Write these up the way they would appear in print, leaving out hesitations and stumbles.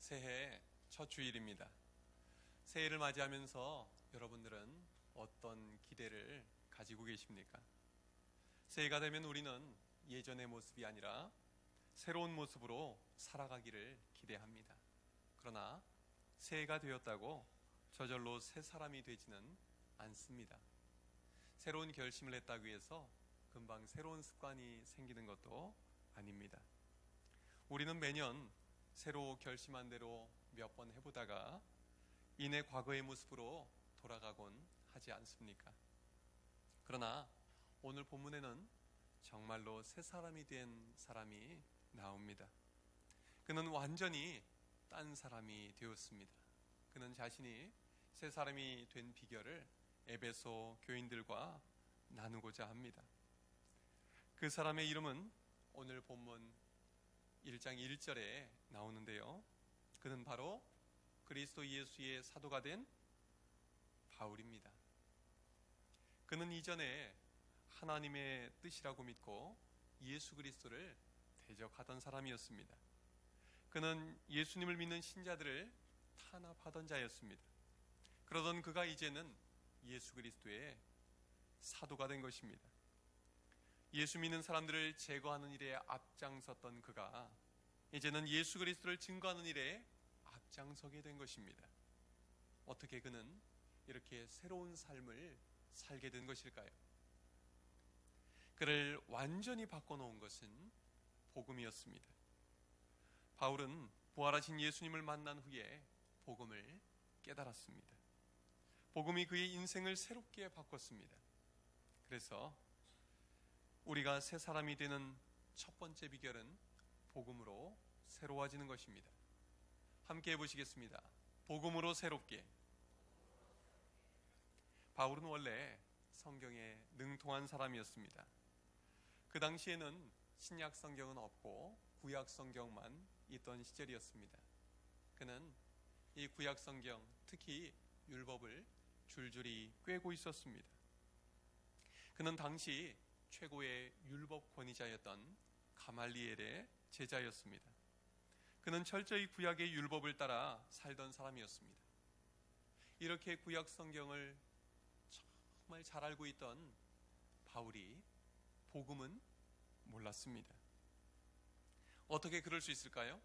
새해 첫 주일입니다. 새해를 맞이하면서 여러분들은 어떤 기대를 가지고 계십니까? 새해가 되면 우리는 예전의 모습이 아니라 새로운 모습으로 살아가기를 기대합니다. 그러나 새해가 되었다고 저절로 새 사람이 되지는 않습니다. 새로운 결심을 했다고 해서 금방 새로운 습관이 생기는 것도 아닙니다. 우리는 매년 새로 결심한 대로 몇 번 해보다가 이내 과거의 모습으로 돌아가곤 하지 않습니까? 그러나 오늘 본문에는 정말로 새 사람이 된 사람이 나옵니다. 그는 완전히 딴 사람이 되었습니다. 그는 자신이 새 사람이 된 비결을 에베소 교인들과 나누고자 합니다. 그 사람의 이름은 오늘 본문 1장 1절에 나오는데요. 그는 바로 그리스도 예수의 사도가 된 바울입니다. 그는 이전에 하나님의 뜻이라고 믿고 예수 그리스도를 대적하던 사람이었습니다. 그는 예수님을 믿는 신자들을 탄압하던 자였습니다. 그러던 그가 이제는 예수 그리스도의 사도가 된 것입니다. 예수 믿는 사람들을 제거하는 일에 앞장섰던 그가 이제는 예수 그리스도를 증거하는 일에 앞장서게 된 것입니다. 어떻게 그는 이렇게 새로운 삶을 살게 된 것일까요? 그를 완전히 바꿔놓은 것은 복음이었습니다. 바울은 부활하신 예수님을 만난 후에 복음을 깨달았습니다. 복음이 그의 인생을 새롭게 바꿨습니다. 그래서 우리가 새 사람이 되는 첫 번째 비결은 복음으로 새로워지는 것입니다. 함께 해보시겠습니다. 복음으로 새롭게. 바울은 원래 성경에 능통한 사람이었습니다. 그 당시에는 신약 성경은 없고 구약 성경만 있던 시절이었습니다. 그는 이 구약 성경, 특히 율법을 줄줄이 꿰고 있었습니다. 그는 당시 최고의 율법 권위자였던 가말리엘의 제자였습니다. 그는 철저히 구약의 율법을 따라 살던 사람이었습니다. 이렇게 구약 성경을 정말 잘 알고 있던 바울이 복음은 몰랐습니다. 어떻게 그럴 수 있을까요?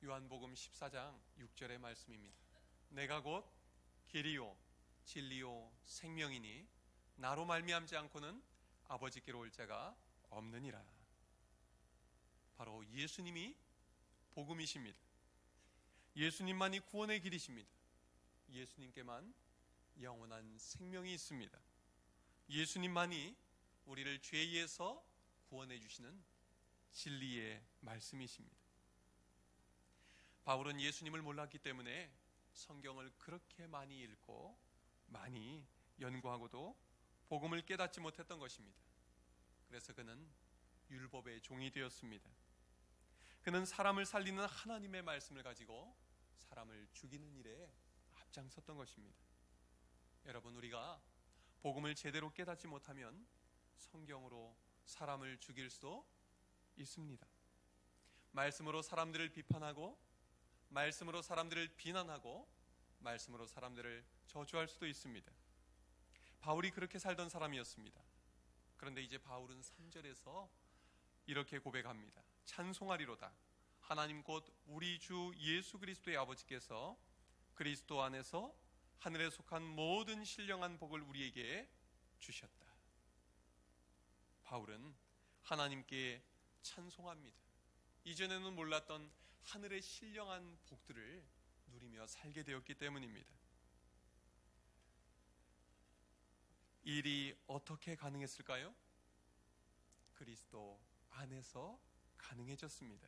요한복음 14장 6절의 말씀입니다. 내가 곧 길이요 진리요 생명이니 나로 말미암지 않고는 아버지께로 올 자가 없느니라. 바로 예수님이 복음이십니다. 예수님만이 구원의 길이십니다. 예수님께만 영원한 생명이 있습니다. 예수님만이 우리를 죄에서 구원해 주시는 진리의 말씀이십니다. 바울은 예수님을 몰랐기 때문에 성경을 그렇게 많이 읽고 많이 연구하고도 복음을 깨닫지 못했던 것입니다. 그래서 그는 율법의 종이 되었습니다. 그는 사람을 살리는 하나님의 말씀을 가지고 사람을 죽이는 일에 앞장섰던 것입니다. 여러분, 우리가 복음을 제대로 깨닫지 못하면 성경으로 사람을 죽일 수도 있습니다. 말씀으로 사람들을 비판하고 말씀으로 사람들을 비난하고 말씀으로 사람들을 저주할 수도 있습니다. 바울이 그렇게 살던 사람이었습니다. 그런데 이제 바울은 3절에서 이렇게 고백합니다. 찬송하리로다. 하나님 곧 우리 주 예수 그리스도의 아버지께서 그리스도 안에서 하늘에 속한 모든 신령한 복을 우리에게 주셨다. 바울은 하나님께 찬송합니다. 이전에는 몰랐던 하늘의 신령한 복들을 누리며 살게 되었기 때문입니다. 이 일이 어떻게 가능했을까요? 그리스도 안에서 가능해졌습니다.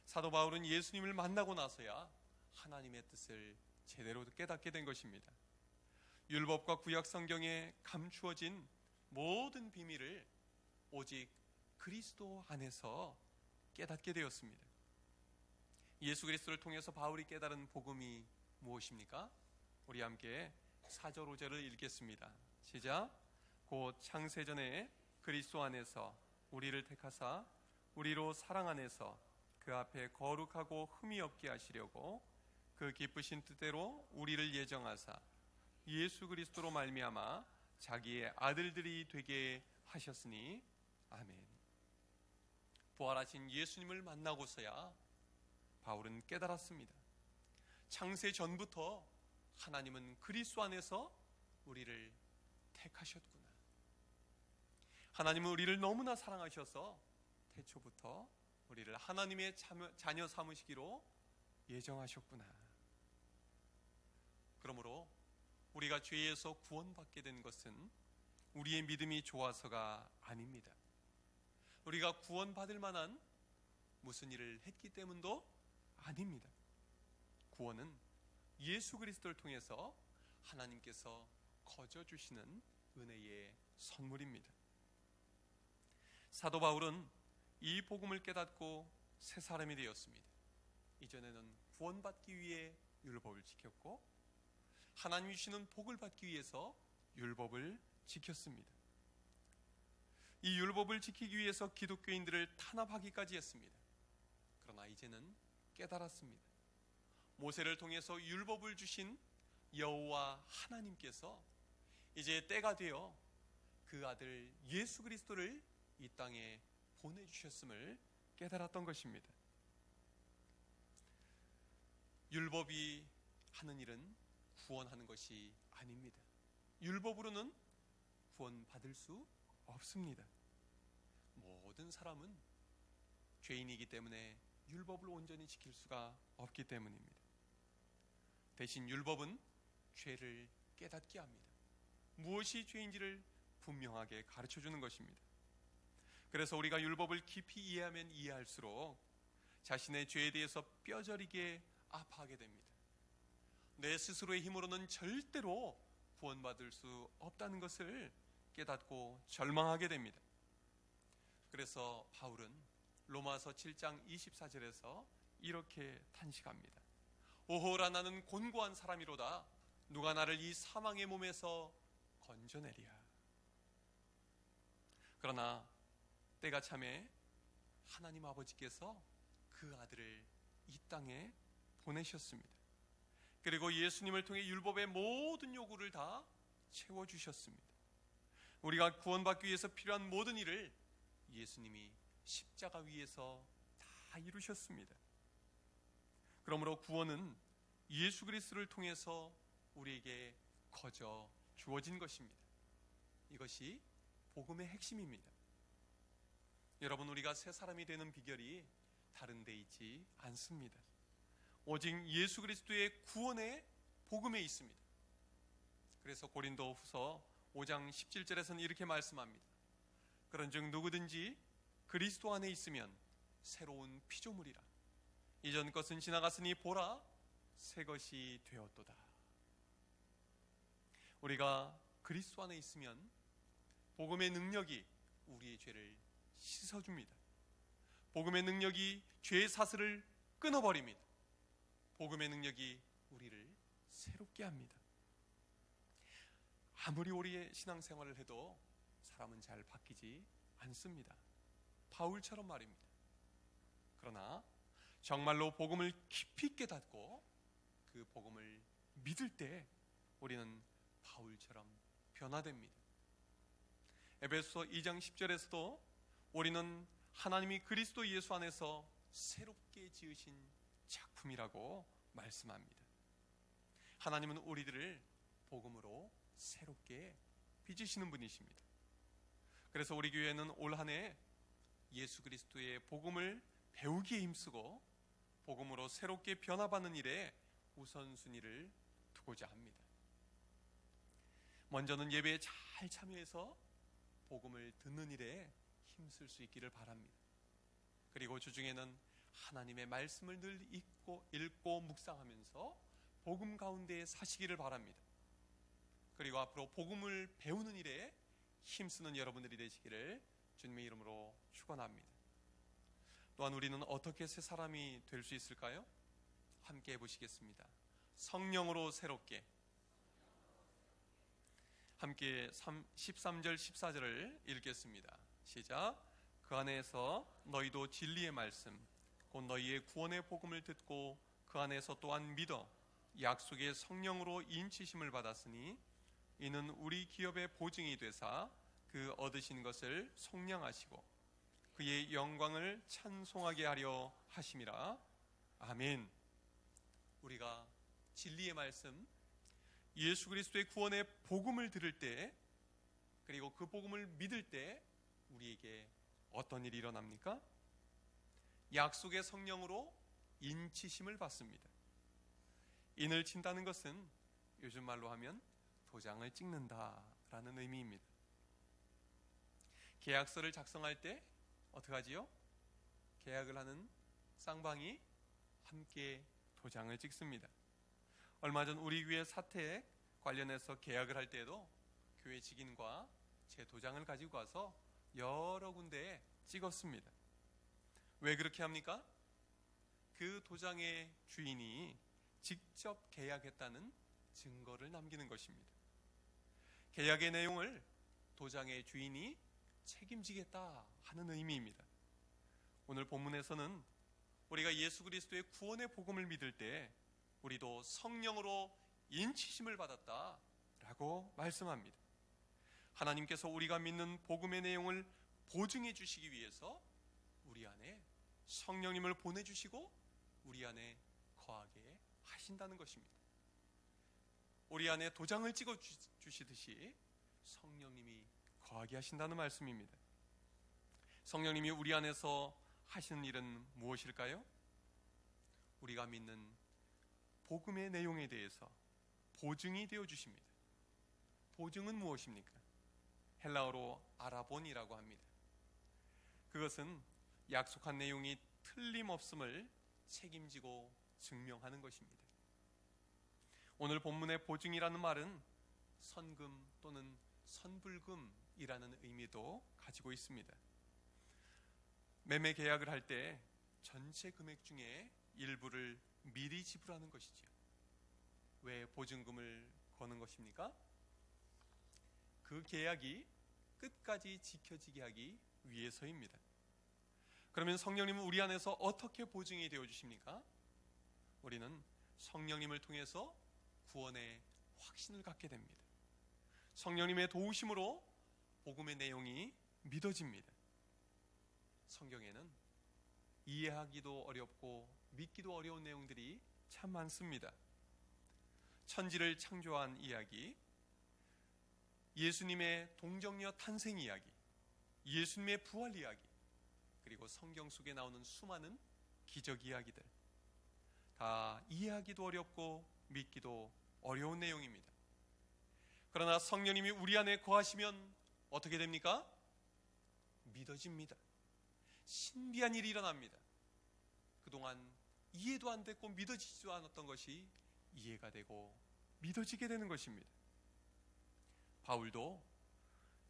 사도 바울은 예수님을 만나고 나서야 하나님의 뜻을 제대로 깨닫게 된 것입니다. 율법과 구약 성경에 감추어진 모든 비밀을 오직 그리스도 안에서 깨닫게 되었습니다. 예수 그리스도를 통해서 바울이 깨달은 복음이 무엇입니까? 우리 함께 4절 5절을 읽겠습니다. 시작. 곧 창세전에 그리스도 안에서 우리를 택하사 우리로 사랑 안에서 그 앞에 거룩하고 흠이 없게 하시려고 그 기쁘신 뜻대로 우리를 예정하사 예수 그리스도로 말미암아 자기의 아들들이 되게 하셨으니 아멘. 부활하신 예수님을 만나고서야 바울은 깨달았습니다. 창세 전부터 하나님은 그리스도 안에서 우리를 택하셨구나. 하나님은 우리를 너무나 사랑하셔서 태초부터 우리를 하나님의 자녀 삼으시기로 예정하셨구나. 그러므로 우리가 죄에서 구원받게 된 것은 우리의 믿음이 좋아서가 아닙니다. 우리가 구원받을 만한 무슨 일을 했기 때문도 아닙니다. 구원은 예수 그리스도를 통해서 하나님께서 거저 주시는 은혜의 선물입니다. 사도 바울은 이 복음을 깨닫고 새 사람이 되었습니다. 이전에는 구원받기 위해 율법을 지켰고 하나님이 주시는 복을 받기 위해서 율법을 지켰습니다. 이 율법을 지키기 위해서 기독교인들을 탄압하기까지 했습니다. 그러나 이제는 깨달았습니다. 모세를 통해서 율법을 주신 여호와 하나님께서 이제 때가 되어 그 아들 예수 그리스도를 이 땅에 보내주셨음을 깨달았던 것입니다. 율법이 하는 일은 구원하는 것이 아닙니다. 율법으로는 구원받을 수 없습니다. 모든 사람은 죄인이기 때문에 율법을 온전히 지킬 수가 없기 때문입니다. 대신 율법은 죄를 깨닫게 합니다. 무엇이 죄인지를 분명하게 가르쳐주는 것입니다. 그래서 우리가 율법을 깊이 이해하면 이해할수록 자신의 죄에 대해서 뼈저리게 아파하게 됩니다. 내 스스로의 힘으로는 절대로 구원받을 수 없다는 것을 깨닫고 절망하게 됩니다. 그래서 바울은 로마서 7장 24절에서 이렇게 탄식합니다. 오호라 나는 곤고한 사람이로다. 누가 나를 이 사망의 몸에서 건져내랴. 그러나 때가 참에 하나님 아버지께서 그 아들을 이 땅에 보내셨습니다. 그리고 예수님을 통해 율법의 모든 요구를 다 채워주셨습니다. 우리가 구원받기 위해서 필요한 모든 일을 예수님이 십자가 위에서 다 이루셨습니다. 그러므로 구원은 예수 그리스도를 통해서 우리에게 거저 주어진 것입니다. 이것이 복음의 핵심입니다. 여러분, 우리가 새 사람이 되는 비결이 다른 데 있지 않습니다. 오직 예수 그리스도의 구원의 복음에 있습니다. 그래서 고린도후서 5장 17절에서는 이렇게 말씀합니다. 그런즉 누구든지 그리스도 안에 있으면 새로운 피조물이라. 이전 것은 지나갔으니 보라 새 것이 되었도다. 우리가 그리스도 안에 있으면 복음의 능력이 우리의 죄를 씻어줍니다. 복음의 능력이 죄의 사슬을 끊어버립니다. 복음의 능력이 우리를 새롭게 합니다. 아무리 우리의 신앙생활을 해도 사람은 잘 바뀌지 않습니다. 바울처럼 말입니다. 그러나 정말로 복음을 깊이 깨닫고 그 복음을 믿을 때 우리는 바울처럼 변화됩니다. 에베소서 2장 10절에서도 우리는 하나님이 그리스도 예수 안에서 새롭게 지으신 작품이라고 말씀합니다. 하나님은 우리들을 복음으로 새롭게 빚으시는 분이십니다. 그래서 우리 교회는 올 한 해 예수 그리스도의 복음을 배우기에 힘쓰고 복음으로 새롭게 변화받는 일에 우선순위를 두고자 합니다. 먼저는 예배에 잘 참여해서 복음을 듣는 일에 힘쓸 수 있기를 바랍니다. 그리고 주중에는 하나님의 말씀을 늘 읽고 묵상하면서 복음 가운데 사시기를 바랍니다. 그리고 앞으로 복음을 배우는 일에 힘쓰는 여러분들이 되시기를 주님의 이름으로 축원합니다. 또한 우리는 어떻게 새 사람이 될 수 있을까요? 함께 해보시겠습니다. 성령으로 새롭게. 함께 13절 14절을 읽겠습니다. 시작. 그 안에서 너희도 진리의 말씀 곧 너희의 구원의 복음을 듣고 그 안에서 또한 믿어 약속의 성령으로 인치심을 받았으니 이는 우리 기업의 보증이 되사 그 얻으신 것을 속량하시고 그의 영광을 찬송하게 하려 하심이라. 아멘. 우리가 진리의 말씀, 예수 그리스도의 구원의 복음을 들을 때, 그리고 그 복음을 믿을 때 우리에게 어떤 일이 일어납니까? 약속의 성령으로 인치심을 받습니다. 인을 친다는 것은 요즘 말로 하면 도장을 찍는다라는 의미입니다. 계약서를 작성할 때 어떻게 하지요? 계약을 하는 쌍방이 함께 도장을 찍습니다. 얼마 전 우리 교회 사택 관련해서 계약을 할 때에도 교회 직인과 제 도장을 가지고 와서 여러 군데에 찍었습니다. 왜 그렇게 합니까? 그 도장의 주인이 직접 계약했다는 증거를 남기는 것입니다. 계약의 내용을 도장의 주인이 책임지겠다 하는 의미입니다. 오늘 본문에서는 우리가 예수 그리스도의 구원의 복음을 믿을 때 우리도 성령으로 인치심을 받았다라고 말씀합니다. 하나님께서 우리가 믿는 복음의 내용을 보증해 주시기 위해서 우리 안에 성령님을 보내주시고 우리 안에 거하게 하신다는 것입니다. 우리 안에 도장을 찍어 주시듯이 성령님이 거하게 하신다는 말씀입니다. 성령님이 우리 안에서 하시는 일은 무엇일까요? 우리가 믿는 복음의 내용에 대해서 보증이 되어 주십니다. 보증은 무엇입니까? 헬라어로 아라본이라고 합니다. 그것은 약속한 내용이 틀림없음을 책임지고 증명하는 것입니다. 오늘 본문의 보증이라는 말은 선금 또는 선불금이라는 의미도 가지고 있습니다. 매매 계약을 할 때 전체 금액 중에 일부를 미리 지불하는 것이죠. 왜 보증금을 거는 것입니까? 그 계약이 끝까지 지켜지게 하기 위해서입니다. 그러면 성령님은 우리 안에서 어떻게 보증이 되어 주십니까? 우리는 성령님을 통해서 구원의 확신을 갖게 됩니다. 성령님의 도우심으로 복음의 내용이 믿어집니다. 성경에는 이해하기도 어렵고 믿기도 어려운 내용들이 참 많습니다. 천지를 창조한 이야기, 예수님의 동정녀 탄생 이야기, 예수님의 부활 이야기, 그리고 성경 속에 나오는 수많은 기적 이야기들, 다 이해하기도 어렵고 믿기도 어려운 내용입니다. 그러나 성령님이 우리 안에 거하시면 어떻게 됩니까? 믿어집니다. 신비한 일이 일어납니다. 그동안 이해도 안 됐고 믿어지지도 않았던 것이 이해가 되고 믿어지게 되는 것입니다. 바울도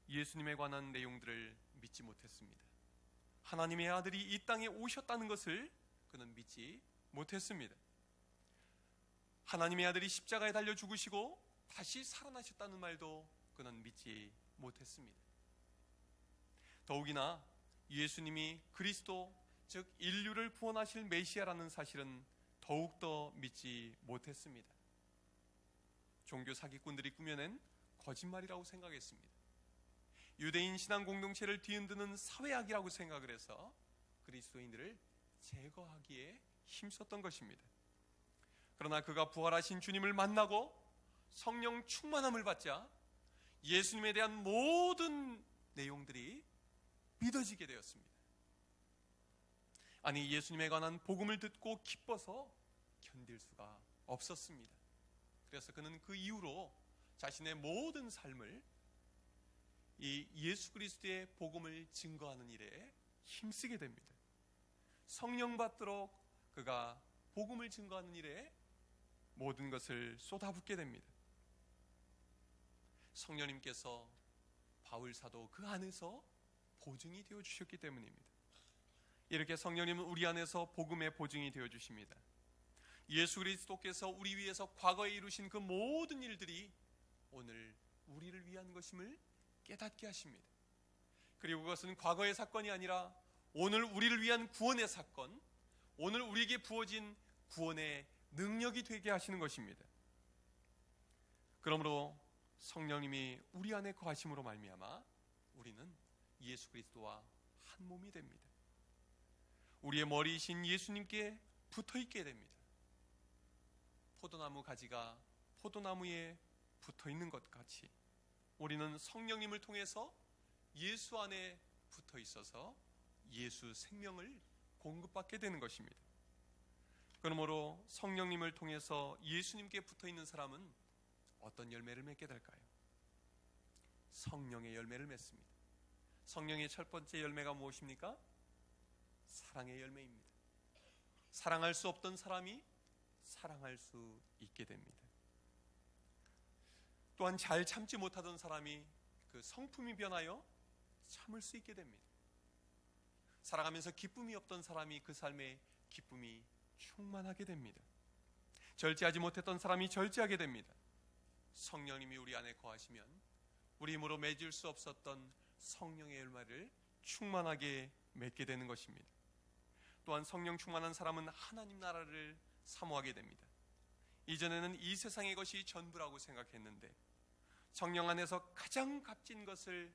예수님에 관한 내용들을 믿지 못했습니다. 하나님의 아들이 이 땅에 오셨다는 것을 그는 믿지 못했습니다. 하나님의 아들이 십자가에 달려 죽으시고 다시 살아나셨다는 말도 그는 믿지 못했습니다. 더욱이나 예수님이 그리스도, 즉 인류를 구원하실 메시아라는 사실은 더욱더 믿지 못했습니다. 종교 사기꾼들이 꾸며낸 거짓말이라고 생각했습니다. 유대인 신앙 공동체를 뒤흔드는 사회악이라고 생각을 해서 그리스도인들을 제거하기에 힘썼던 것입니다. 그러나 그가 부활하신 주님을 만나고 성령 충만함을 받자 예수님에 대한 모든 내용들이 믿어지게 되었습니다. 아니, 예수님에 관한 복음을 듣고 기뻐서 견딜 수가 없었습니다. 그래서 그는 그 이후로 자신의 모든 삶을 이 예수 그리스도의 복음을 증거하는 일에 힘쓰게 됩니다. 성령 받도록 그가 복음을 증거하는 일에 모든 것을 쏟아붓게 됩니다. 성령님께서 바울 사도 그 안에서 보증이 되어 주셨기 때문입니다. 이렇게 성령님은 우리 안에서 복음의 보증이 되어 주십니다. 예수 그리스도께서 우리 위해서 과거에 이루신 그 모든 일들이 오늘 우리를 위한 것임을 깨닫게 하십니다. 그리고 그것은 과거의 사건이 아니라 오늘 우리를 위한 구원의 사건, 오늘 우리에게 부어진 구원의 능력이 되게 하시는 것입니다. 그러므로 성령님이 우리 안에 거하심으로 말미암아 우리는 예수 그리스도와 한 몸이 됩니다. 우리의 머리이신 예수님께 붙어 있게 됩니다. 포도나무 가지가 포도나무에 붙어 있는 것 같이 우리는 성령님을 통해서 예수 안에 붙어 있어서 예수 생명을 공급받게 되는 것입니다. 그러므로 성령님을 통해서 예수님께 붙어 있는 사람은 어떤 열매를 맺게 될까요? 성령의 열매를 맺습니다. 성령의 첫 번째 열매가 무엇입니까? 사랑의 열매입니다. 사랑할 수 없던 사람이 사랑할 수 있게 됩니다. 또한 잘 참지 못하던 사람이 그 성품이 변하여 참을 수 있게 됩니다. 살아가면서 기쁨이 없던 사람이 그 삶에 기쁨이 충만하게 됩니다. 절제하지 못했던 사람이 절제하게 됩니다. 성령님이 우리 안에 거하시면 우리 힘으로 맺을 수 없었던 성령의 열매를 충만하게 맺게 되는 것입니다. 또한 성령 충만한 사람은 하나님 나라를 사모하게 됩니다. 이전에는 이 세상의 것이 전부라고 생각했는데 성령 안에서 가장 값진 것을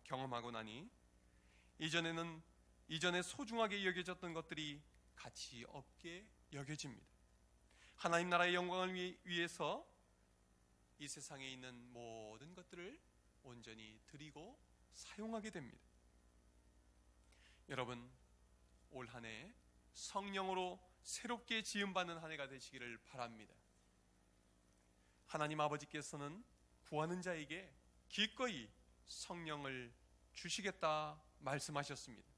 경험하고 나니 이전에 소중하게 여겨졌던 것들이 가치 없게 여겨집니다. 하나님 나라의 영광을 위해서 이 세상에 있는 모든 것들을 온전히 드리고 사용하게 됩니다. 여러분, 올 한 해 성령으로 새롭게 지음받는 한 해가 되시기를 바랍니다. 하나님 아버지께서는 구하는 자에게 기꺼이 성령을 주시겠다 말씀하셨습니다.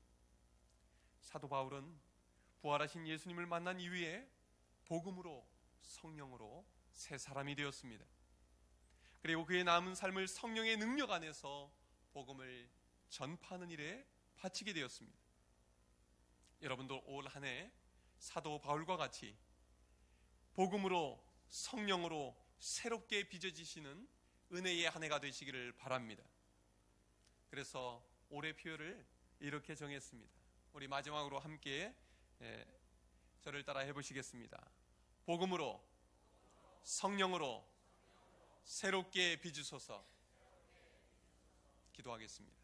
사도 바울은 부활하신 예수님을 만난 이후에 복음으로 성령으로 새 사람이 되었습니다. 그리고 그의 남은 삶을 성령의 능력 안에서 복음을 전파하는 일에 바치게 되었습니다. 여러분도 올 한 해 사도 바울과 같이 복음으로 성령으로 새롭게 빚어지시는 은혜의 한 해가 되시기를 바랍니다. 그래서 올해 표를 이렇게 정했습니다. 우리 마지막으로 함께 저를 따라 해보시겠습니다. 복음으로 성령으로 새롭게 빚으소서. 기도하겠습니다.